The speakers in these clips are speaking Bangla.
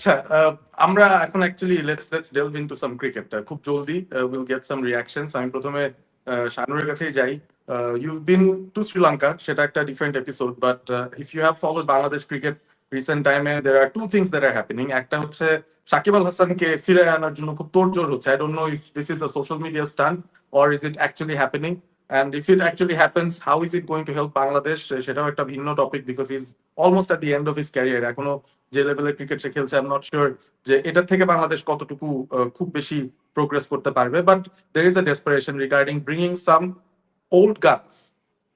আচ্ছা, আমরা এখন actually let's delve into some cricket খুব জলদি। Will get some reactions. আমি প্রথমে শানুরের কাছেই যাই। ইউ বিন টু শ্রীলঙ্কা, সেটা একটা different episode, but if you have followed Bangladesh cricket recent টাইমে, there are two things that are happening. একটা হচ্ছে সাকিব আল হাসানকে ফিরে আনার জন্য খুব তোড়জোড় হচ্ছে। I don't know if this is a social media stunt or is it actually happening, and if it actually happens, how is it going to help Bangladesh, সেটাও একটা ভিন্ন topic, because is almost at the end of his career. এখনো যে লেভেলের ক্রিকেট সে খেলছে, আই এম নট শিওর যে এটার থেকে বাংলাদেশ কতটুকু খুব বেশি প্রোগ্রেস করতে পারবে। But there is a desperation regarding bringing some old guns,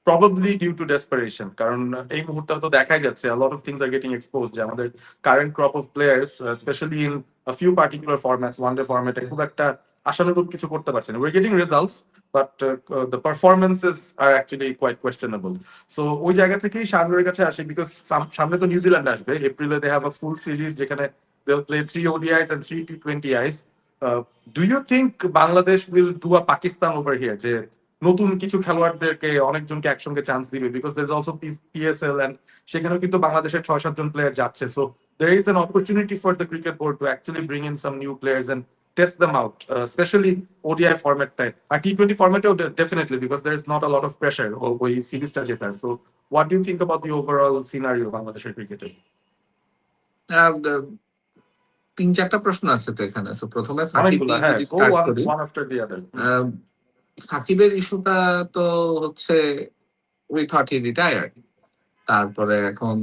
probably due to desperation. কারণ এই মুহূর্তে হয়তো দেখাই যাচ্ছে a lot of things are getting exposed, যে আমাদের current crop of players specially in a few particular formats, one day ফরম্যাটে খুব একটা আশানুরূপ কিছু করতে পারছে না। we're getting results, but the performances are actually quite questionable. So ওই জায়গা থেকেই শাহরুরের কাছে আসে, বিকজ সামনে তো নিউজিল্যান্ড আসবে এপ্রিলে। They have a full series যেখানে they'll play 3 ODIs and 3 T20Is. Do you think Bangladesh will do a Pakistan over here, যে নতুন কিছু খেলোয়াড়দেরকে অনেকজনকে একসঙ্গে চান্স দিবে? Because there is also PSL, and সেখানেও কিন্তু বাংলাদেশের 6-7 জন প্লেয়ার যাচ্ছে। So there is an opportunity for the cricket board to actually bring in some new players and test them out, especially ODI format-টায় আর T20 format-এও definitely, because there is not a lot of pressure ওই সিরিজটা জেতার। So what do you think about the overall scenario বাংলাদেশের ক্রিকেটে? তিন চারটা প্রশ্ন আছে তো এখানে। প্রথমে সাকিব অনেকগুলো, দিয়ে হ্যাঁ, যদি go স্টার্ট করি, one after the other. সাকিবের ইস্যুটা তো হচ্ছে উই থট হি রিটায়ার্ড, তারপরে এখন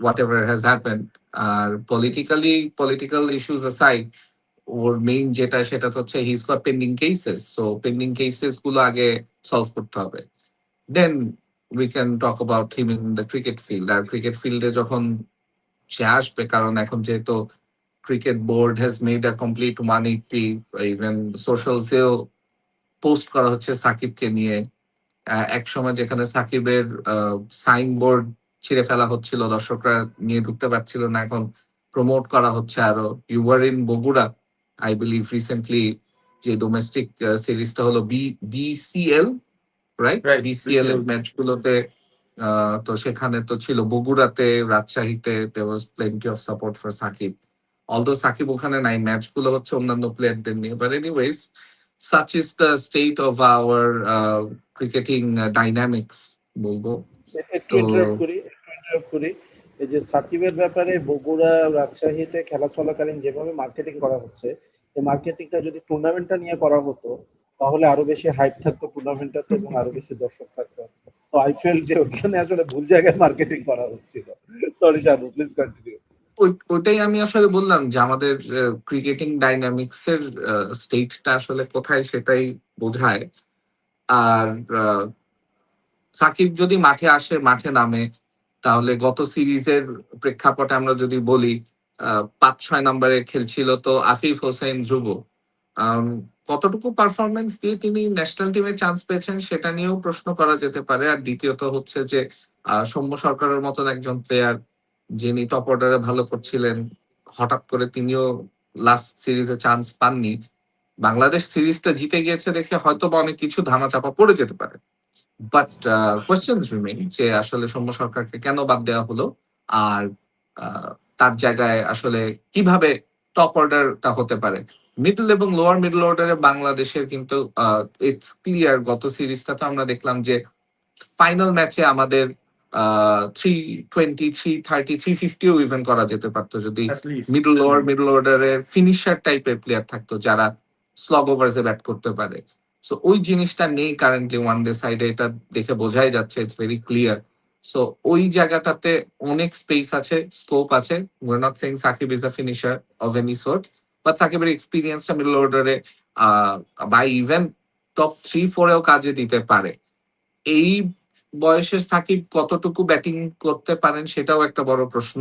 হোয়াট এভার হ্যাজ হ্যাপেন্ড। আর পলিটিক্যাল ইস্যুস অ্যাসাইড, ওর মেইন যেটা সেটা হচ্ছে his got pending cases. So pending cases গুলো আগে সলভ করতে হবে, then we can talk about him in the cricket field. আর ক্রিকেট ফিল্ডে যখন সে আসবে, কারণ এখন যেহেতু cricket board has made a complete 180, even সোশ্যালসেও পোস্ট করা হচ্ছে সাকিবকে নিয়ে। এক সময় যেখানে সাকিবের সাইনবোর্ড ছিঁড়ে ফেলা হচ্ছিল, দর্শকরা নিয়ে ঢুকতে পারছিল না, এখন প্রমোট করা হচ্ছে আরো। You're in Bogura, I believe recently যে ডোমেস্টিক সিরিজটা হলো বিসিএল, রাইট? বিসিএল এর ম্যাচগুলোতে তো সেখানে তো ছিল বগুড়াতে, রাজশাহীতে, there was plenty of support for Shakib. Although Shakib ওখানে নাই, ম্যাচগুলো হচ্ছে অন্যান্য প্লেয়ারদের নিয়ে। But anyways, such is the state of our cricketing dynamics বলবো। একটু ইন্টারাপ্ট করি। এই যে সাকিবের ব্যাপারে বগুড়া, রাজশাহীতে খেলা চলাকালীন যেভাবে মার্কেটিং করা হচ্ছে, এই মার্কেটিংটা যদি টুর্নামেন্টটা নিয়ে করা হতো তাহলে আরো বেশি হাইপ থাকতো টুর্নামেন্টটাতে এবং আরো বেশি দর্শক থাকতো। তো আই ফিল যে ওখানে আসলে ভুল জায়গায় মার্কেটিং করা হচ্ছিল। Sorry Shanu, please continue. ওইটাই আমি আসলে বললাম যে আমাদের ক্রিকেটিং ডাইনামিক্স এর স্টেটটা আসলে কোথায় সেটাই বোঝায়। আর সাকিব যদি মাঠে আসে, মাঠে নামে, তাহলে গত সিরিজের প্রেক্ষাপটে আমরা যদি বলি, 5-6 নম্বরে খেলছিল তো আফিফ হোসেন ধ্রুব। কতটুকু পারফরমেন্স দিয়ে তিনি ন্যাশনাল টিমে চান্স পেয়েছেন সেটা নিয়েও প্রশ্ন করা যেতে পারে। আর দ্বিতীয়ত হচ্ছে যে সৌম্য সরকারের মতন একজন প্লেয়ার যিনি টপ অর্ডারে ভালো করছিলেন, হঠাৎ করে তিনিও লাস্ট সিরিজে চান্স পাননি। বাংলাদেশ সিরিজটা জিতে গিয়েছে দেখে হয়তো বা অনেক কিছু ধামাচাপা পড়ে যেতে পারে, বাট কোয়েশ্চেনস রিমেইন যে আসলে সৌম্য সরকারকে কেন বাদ দেওয়া হলো, আর তার জায়গায় আসলে কিভাবে টপ অর্ডারটা হতে পারে। মিডল এবং লোয়ার মিডল অর্ডারে বাংলাদেশের কিন্তু ইটস ক্লিয়ার, গত সিরিজটা তো আমরা দেখলাম যে ফাইনাল ম্যাচে আমাদের 320, 330, 350ও ইভেন করা যেতে পারতো যদি লোয়ার মিডল অর্ডারের ফিনিশার টাইপের প্লেয়ার থাকতো যারা স্লগ ওভার্সে ব্যাট করতে পারে। সো ওই জিনিসটা নেই কারেন্টলি ওয়ান ডে সাইডে, এটা দেখে বোঝাই যাচ্ছে, ইটস ভেরি ক্লিয়ার। সো ওই জায়গাটাতে অনেক স্পেস আছে, স্কোপ আছে। We are not saying Shakib is a finisher of any sort, but সাকিবের এক্সপিরিয়েন্সটা মিডল অর্ডারে বা ইভেন টপ 3-4-এও কাজে দিতে পারে। এই বয়সের সাকিব কতটুকু ব্যাটিং করতে পারেন সেটাও একটা বড় প্রশ্ন।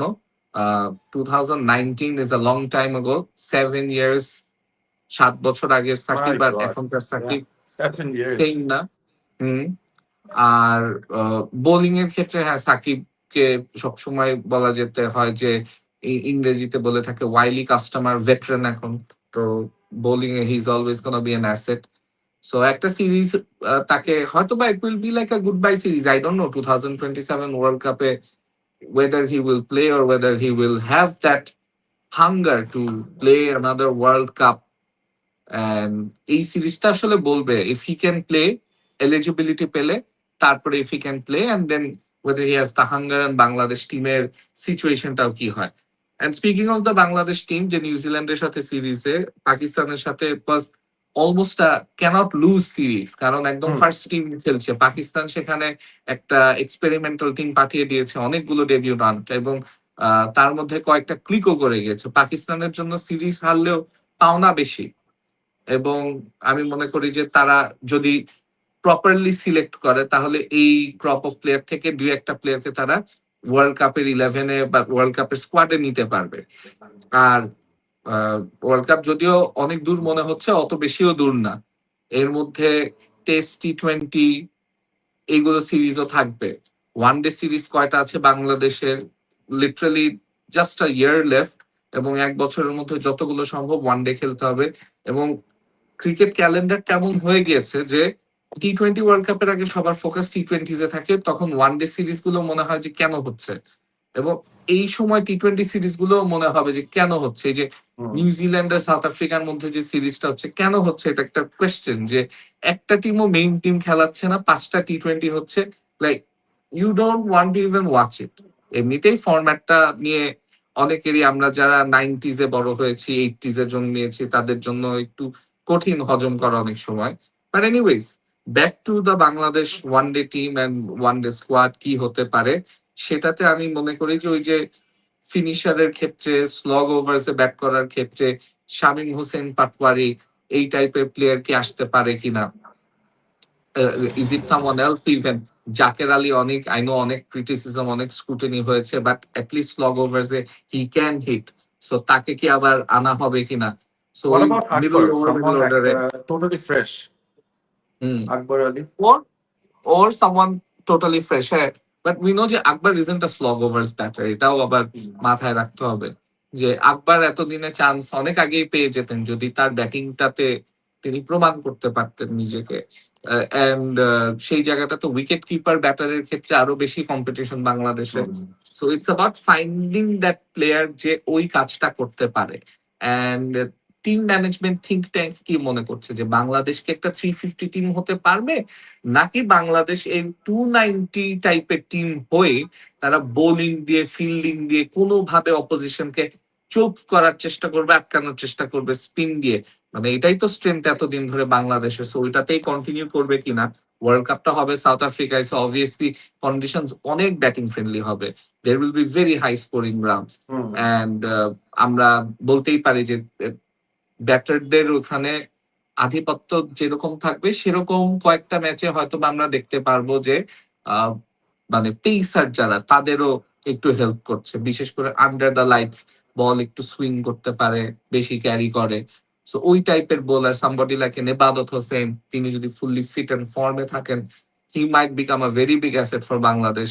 2019 ইজ আ লং টাইম আগো, 7 ইয়ার্স, 7 বছর আগের সাকিব আর এখনকার সাকিব সেম না। আর বোলিং এর ক্ষেত্রে হ্যাঁ, সাকিবকে সবসময় বলা যেতে হয় যে ইংরেজিতে বলে থাকে ওয়াইলি কাস্টমার, ভেটারান এখন তো bowling A he is always gonna be an asset. So একটা সিরিজ তাকে হয়তো বা it will be like a good bye series, I don't no 2027 world কাপে whether he will play or whether he will have that hunger to play another world cup, and এই সিরিজটা আসলে বলবে if he can play, eligibility পেলে তারপরে if he can play and then whether he has the hunger, and Bangladesh টিমের সিচুয়েশনটাও কি হয়। And speaking of the Bangladesh team, যে নিউজিল্যান্ডের সাথে সিরিজে পাকিস্তানের সাথে অলমোস্ট ক্যানট লুজ সিরিজ, কারণ একদম হুম। ফার্স্ট টিম খেলছে পাকিস্তান, সেখানে একটা এক্সপেরিমেন্টাল টিম পাঠিয়ে দিয়েছে, অনেকগুলো ডেবিউটান্ট, এবং তার মধ্যে কয়েকটা ক্লিকও করে গেছে। পাকিস্তানের জন্য সিরিজ হারলেও পাওনা বেশি, এবং আমি মনে করি যে তারা যদি প্রপারলি সিলেক্ট করে তাহলে এই ক্রপ অফ প্লেয়ার থেকে দুই একটা প্লেয়ারকে তারা ওয়ার্ল্ড কাপের 11-এ বা ওয়ার্ল্ড কাপের স্কোয়াডে নিতে পারবে। আর ওয়ার্ল্ড কাপ যদিও অনেক দূর মনে হচ্ছে, অত বেশিও দূর না, এর মধ্যে টেস্ট, টি-20 এইগুলো সিরিজও থাকবে। ওয়ান ডে সিরিজ কয়টা আছে বাংলাদেশের, লিটারালি জাস্ট আ ইয়ার লেফট, এবং এক বছরের মধ্যে যতগুলো সম্ভব ওয়ান ডে খেলতে হবে। এবং ক্রিকেট ক্যালেন্ডার কেমন হয়ে গিয়েছে যে টি-20 ওয়ার্ল্ড কাপের আগে সবার ফোকাস টি-20 থাকে, তখন ওয়ান ডে সিরিজ গুলো মনে হয় যে কেন হচ্ছে, এবং এই সময় টি-20 সিরিজ গুলো মনে হবে যে কেন হচ্ছে। এই যে হুম। নিউজিল্যান্ড আর সাউথ আফ্রিকার মধ্যে যে সিরিজটা হচ্ছে কেন হচ্ছে, এটা একটা কোয়েশ্চেন, যে একটা টিমও মেইন টিম খেলাচ্ছে না, 5টা টি-20 হচ্ছে, like you don't want to even watch it. এমনিতেই ফরম্যাটটা নিয়ে অনেকেরই, আমরা যারা 90s বড় হয়েছি, 80s জন্মিয়েছি, তাদের জন্য একটু কঠিন হজম করা অনেক সময়। But anyways, back to the Bangladesh one day team and one day squad কি হতে পারে, সেটাতে আমি মনে করি যে ওই যে ফিনিশারের ক্ষেত্রে, স্লগ ওভার্সে ব্যাট করার ক্ষেত্রে শামীম হোসেন পাটওয়ারি এই টাইপের প্লেয়ার কি আসতে পারে কিনা, is it someone else even. Jaker Ali, অনেক আই নো অনেক ক্রিটিসিজম, অনেক স্ক্রুটিনি হয়েছে, বাট অ্যাটলিস্ট স্লগ ওভার্সে হি ক্যান হিট, সো তাকে কি আবার আনা হবে কিনা। সো What ওই about middle Akbar? Over, middle Someone অর্ডারে totally fresh. Hmm, Akbar Ali. or someone totally fresh, হ্যাঁ। বাট উই নো যে Akbar isn't a slog overs batter, এটাও আবার মাথায় রাখতে হবে যে আকবর এতদিনে চান্স অনেক আগেই পেয়ে যেতেন যদি তার ব্যাটিংটাতে তিনি প্রমাণ করতে পারতেন নিজেকে। এন্ড সেই জায়গাটা তো উইকেট কিপার ব্যাটারের ক্ষেত্রে আরো বেশি কম্পিটিশন বাংলাদেশে। So it's about finding that player যে ওই কাজটা করতে পারে। And team management think tank কি মনে করছে যে বাংলাদেশকে একটা 350 টিম হতে পারবে, নাকি বাংলাদেশ এই 290 টাইপের টিম হয়ে তারা বোলিং দিয়ে, ফিল্ডিং দিয়ে কোনোভাবে অপোজিশনকে চোপ করার চেষ্টা করবে, আটকানোর চেষ্টা করবে স্পিন দিয়ে। মানে এটাই তো স্ট্রেংথ এতদিন ধরে বাংলাদেশের, সো ওইটাতেই কন্টিনিউ করবে কিনা। ওয়ার্ল্ড কাপটা হবে সাউথ আফ্রিকায়, সো অবভিয়াসলি কন্ডিশনস অনেক ব্যাটিং ফ্রেন্ডলি হবে, there will be very high scoring rounds. And আমরা বলতেই পারি যে ব্যাটারদের ওখানে আধিপত্য যেরকম থাকবে, সেরকম কয়েকটা ম্যাচে হয়তো বা আমরা দেখতে পারবো যে আহ, মানে পেসার যারা, তাদেরও একটু হেল্প করছে, বিশেষ করে আন্ডার দ্য লাইটস বল একটু সুইং করতে পারে, বেশি ক্যারি করে। সো ওই টাইপের bowler, somebody like Ebadot Hossain, তিনি যদি ফুললি ফিট এন্ড ফর্মে থাকেন, he might become a very big asset for Bangladesh.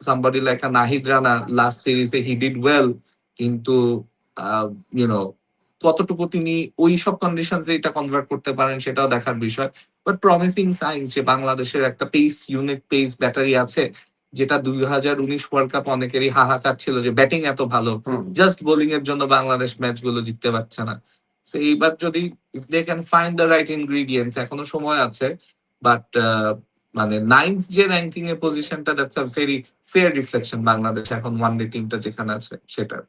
Somebody like Nahid Rana, last সিরিজে হি ডিড ওয়েল, কিন্তু ইউনো কতটুকু তিনি ওই সব কন্ডিশন এটা কনভার্ট করতে পারেন সেটাও দেখার বিষয়। বাট প্রমিসিং সাইন্স যে বাংলাদেশের একটা পেস, ইউনিক পেস ব্যাটারি আছে, যেটা 2019 ওয়ার্ল্ড কাপ অনেকেরই হাহাকার ছিল যে ব্যাটিং এত ভালো, জাস্ট বোলিং এর জন্য বাংলাদেশ ম্যাচ গুলো জিততে পারছে না। তো এইবার যদি if they can find the right ingredients, এখনো সময় আছে। বাট মানে নাইন্থ যে র্যাঙ্কিং এর পজিশনটা, that's a very fair reflection Bangladesh এখন ওয়ান ডে টিমটা যেখানে আছে সেটার।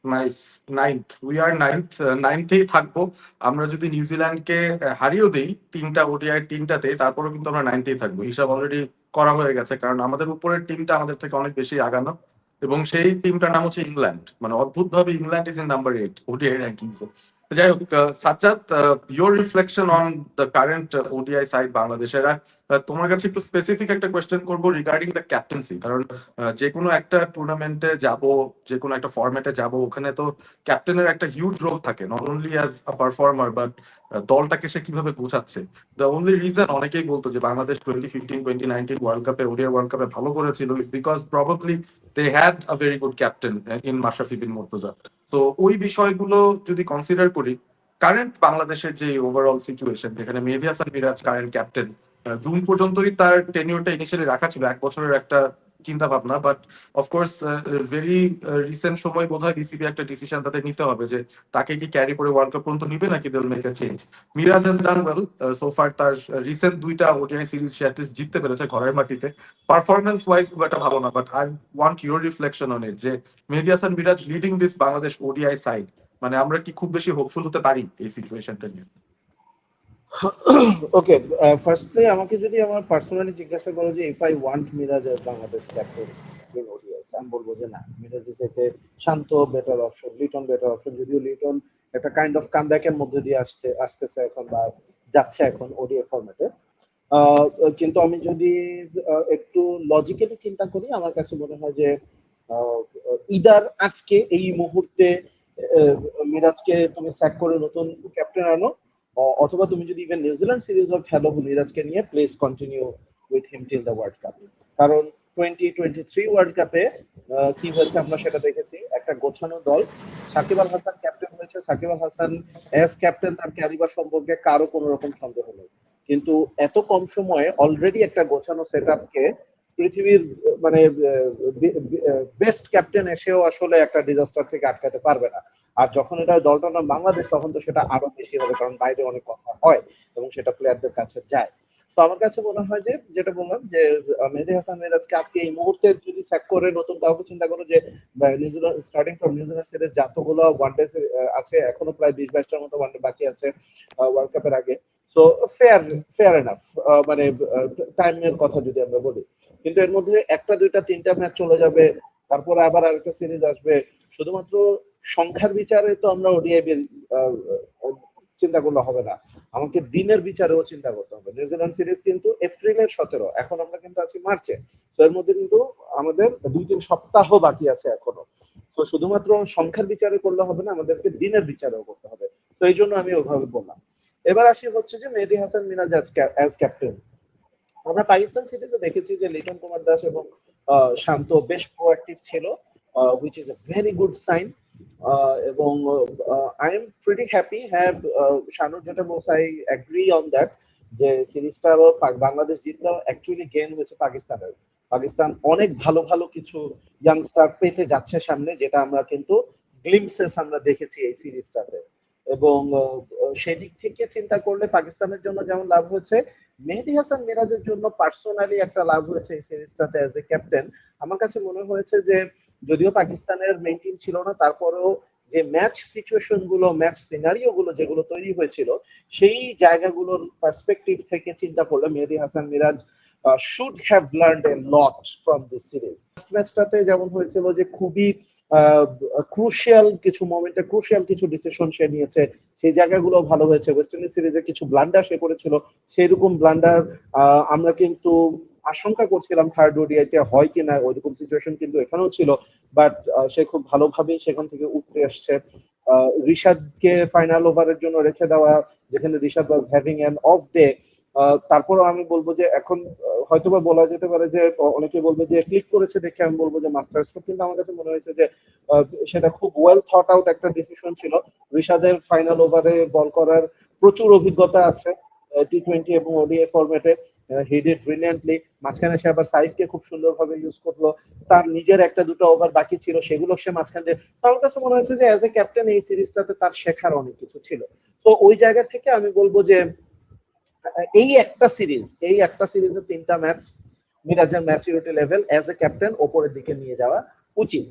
Nice. Ninth, we are ninth, নাইন্থেই থাকবো। আমরা যদি নিউজিল্যান্ডকে হারিয়েও দেই 3টা ওডিআই 3টাতে, তারপরেও কিন্তু আমরা নাইন্থেই থাকবো। হিসাব অলরেডি করা হয়ে গেছে, কারণ আমাদের উপরের টিমটা আমাদের থেকে অনেক বেশি আগানো, এবং সেই টিমটার নাম হচ্ছে ইংল্যান্ড। মানে অদ্ভুত ভাবে England is in number 8 ODI rankings. যাই হোক, Sajjad, your reflection on the current ODI side বাংলাদেশের। তোমার কাছে একটু স্পেসিফিক একটা কোয়েশ্চেন করবো রিগার্ডিং দ্য ক্যাপ্টেন্সি, কারণ যে কোনো একটা টুর্নামেন্টে যাব, যে কোনো একটা ফরম্যাটে যাব, ওখানে তো ক্যাপ্টেনের একটা হিউজ রোল থাকে, not only as a performer but দলটাকে সে কিভাবে বোঝাচ্ছে। দ্য অনলি রিজন অনেকেই বলতো যে বাংলাদেশ 2015 2019 ওয়ার্ল্ড কাপে, ওডিআই ওয়ার্ল্ড কাপে ভালো করেছিল is because probably they had a very good captain in Mashrafe bin Mortaza. তো ওই বিষয়গুলো যদি কনসিডার করি, কারেন্ট বাংলাদেশের যে ওভারঅল সিচুয়েশন, যেখানে Mehedi Hasan Miraz current captain, June পর্যন্তই তার টেনিউরটা ইনিশিয়ালি রাখা ছিল, 1 বছরের একটা চিন্তা ভাবনা, বাট অফকোর্স ভেরি রিসেন্ট সময় বোধহয় বিসিবি একটা ডিসিশন তাদের নিতে হবে যে তাকে কি ক্যারি করে ওয়ার্ল্ড কাপ পর্যন্ত নিবে নাকি they will make a change. Miraz has done well so far, তার রিসেন্ট দুইটা ওডিআই সিরিজ সে অ্যাটলিস্ট জিততে পেরেছে ঘরের মাটিতে। পারফরমেন্স ওয়াইজ খুব একটা ভালো না, but I want your reflection on it যে Mehedi Hasan Miraz leading this Bangladesh ODI side, মানে আমরা কি খুব বেশি হোপফুল হতে পারি এই সিচুয়েশনটা নিয়ে? ওকে, ফার্স্টলি আমাকে যদি আমার পার্সোনালি জিজ্ঞাসা করো যে ইফ আই ওয়ান্ট মিরাজ এর বাংলাদেশ ক্যাপ্টেন ইন ওডিআইস, আমি বলবো যে না, মিরাজের চাইতে Shanto better option, Liton better option. যদিও লিটন একটা কাইন্ড অফ কামব্যাকের মধ্যে দিয়ে আসতেছে এখন বা যাচ্ছে এখন ওডিআই ফরম্যাটে, কিন্তু আমি যদি একটু লজিক্যালি চিন্তা করি, আমার কাছে মনে হয় যে ইদার আজকে এই মুহূর্তে মিরাজকে তুমি স্যাক করে নতুন ক্যাপ্টেন আনো, অথবা তুমি যদি ইভেন নিউজিল্যান্ড সিরিজ অফ খেলো মিরাজকে নিয়ে, place continue with him till the world cup. কারণ 2023 ওয়ার্ল্ড কাপে কি হয়েছে আমরা সেটা দেখেছি, একটা গোছানো দল, সাকিব আল হাসান ক্যাপ্টেন হয়েছে, সাকিব আল হাসান অ্যাজ ক্যাপ্টেন তার ক্যারিবার সম্পর্কে কারো কোনো রকম সন্দেহ নেই, কিন্তু এত কম সময়ে অলরেডি একটা গোছানো সেটআপকে পৃথিবীর মানে বেস্ট ক্যাপ্টেন এসেও আসলে একটা ডিজাস্টার থেকে আটকাতে পারবে না। আর যখন এটা দলটার নাম বাংলাদেশ, তখন তো সেটা আরো বেশি হবে, কারণ বাইরে অনেক কথা হয় এবং সেটা প্লেয়ারদের কাছে যায়। তো আমার কাছে মনে হয় যে যেটা বললাম যে মেহেদী হাসান মিরাজকে আজকে এই মুহূর্তে যদি স্যাক করে নতুন কাউকে চিন্তা করো, যে New Zealand starting from New Zealand series যতগুলো ওয়ানডে আছে, এখনো প্রায় 20-22টার মতো ওয়ানডে বাকি আছে ওয়ার্ল্ড কাপের আগে, সো ফেয়ার এনাফ, মানে টাইমের কথা যদি আমরা বলি। কিন্তু এর মধ্যে একটা দুইটা তিনটা ম্যাচ চলে যাবে, তারপরে আবার আরেকটা সিরিজ আসবে। শুধুমাত্র সংখ্যার বিচারে তো আমরা ওডিআই চিন্তা করলে হবে না, আমাকে দিনের বিচারেও চিন্তা করতে হবে। নিউজিল্যান্ড সিরিজ কিন্তু এপ্রিলের 17, এখন আমরা কিন্তু আছি মার্চে, তো এর মধ্যে কিন্তু আমাদের 2-3 সপ্তাহ বাকি আছে এখনো। তো শুধুমাত্র সংখ্যার বিচারে করলে হবে না, আমাদেরকে দিনের বিচারেও করতে হবে। তো এই জন্য আমি ওইভাবে বললাম। এবার আসি হচ্ছে যে মেহেদী হাসান মিরাজ অ্যাজ ক্যাপ্টেন। আমরা পাকিস্তান সিরিজে দেখেছি যে লিটন কুমার দাস এবং শান্ত বেশ প্রোঅ্যাক্টিভ ছিল, which is a very good sign, এবং আই এম প্রিটি হ্যাপি। হ্যাঁ, শানুর যেটা বলছে, আই এগ্রি অন দ্যাট, যে সিরিজটা বাংলাদেশ জিতলেও অ্যাকচুয়ালি গেইন হয়েছে পাকিস্তানের। পাকিস্তান অনেক ভালো ভালো কিছু ইয়াংস্টার পেতে যাচ্ছে সামনে, যেটা আমরা কিন্তু গ্লিমসেস আমরা দেখেছি এই সিরিজটাতে। এবং সেদিক থেকে চিন্তা করলে পাকিস্তানের জন্য যেমন লাভ হয়েছে, মেহেদী হাসান মিরাজের জন্য পার্সোনালি একটা লাভ হয়েছে এই সিরিজটাতে অ্যাজ এ ক্যাপ্টেন। আমার কাছে মনে হয়েছে যে যদিও পাকিস্তানের মেইন টিম ছিল না, তারপরেও যে ম্যাচ সিচুয়েশন গুলো, ম্যাচ সিনারিও গুলো যেগুলো তৈরি হয়েছিল, সেই জায়গাগুলোর পার্সপেক্টিভ থেকে চিন্তা করলে Mehedi Hasan Miraz should have learned a lot from this series. First ম্যাচটাতে যেমন হয়েছিল যে খুবই ক্রুশিয়াল কিছু মোমেন্টে ক্রুশিয়াল কিছু ডিসিশন সে নিয়েছে, সেই জায়গাগুলো ভালো হয়েছে। ওয়েস্ট ইন্ডিজ সিরিজে কিছু ব্লান্ডার সে করেছিল, সেই রকম ব্লান্ডার আমরা কিন্তু আশঙ্কা করছিলাম থার্ড ওডিআইতে হয় কিনা, ওইরকম সিচুয়েশন কিন্তু এখানেও ছিল, বাট সে খুব ভালোভাবেই সেখান থেকে উঠতে আসছে। রিশাদকে ফাইনাল ওভারের জন্য রেখে দেওয়া, যেখানে Rishad was having an off day. তারপরও আমি বলবো যে এখন হয়তোবা বলা যেতে পারে যে অনেকে বলবে যে ক্লিক করেছে দেখে, আমি বলবো যে মাস্টার স্ট্রোক, কিন্তু আমার কাছে মনে হয়েছে যে সেটা খুব ওয়েল থট আউট একটা ডিসিশন ছিল। রিশাদের ফাইনাল ওভারে বল করার প্রচুর অভিজ্ঞতা আছে টি-20 এবং ওডিআই ফরম্যাটে, হি ডিড ব্রিলিয়ান্টলি। মাঝখানে সে আবার সাইফকে খুব সুন্দরভাবে ইউজ করলো, তার নিজের একটা দুটো ওভার বাকি ছিল, সেগুলো সে মাঝখানে। আমার কাছে মনে হয়েছে যে অ্যাজ এ ক্যাপ্টেন এই সিরিজটাতে তার শেখার অনেক কিছু ছিল। তো ওই জায়গা থেকে আমি বলবো যে এই একটা সিরিজে 3টা ম্যাচ মিরাজের maturity level as a captain ওপরের দিকে নিয়ে যাওয়া উচিত।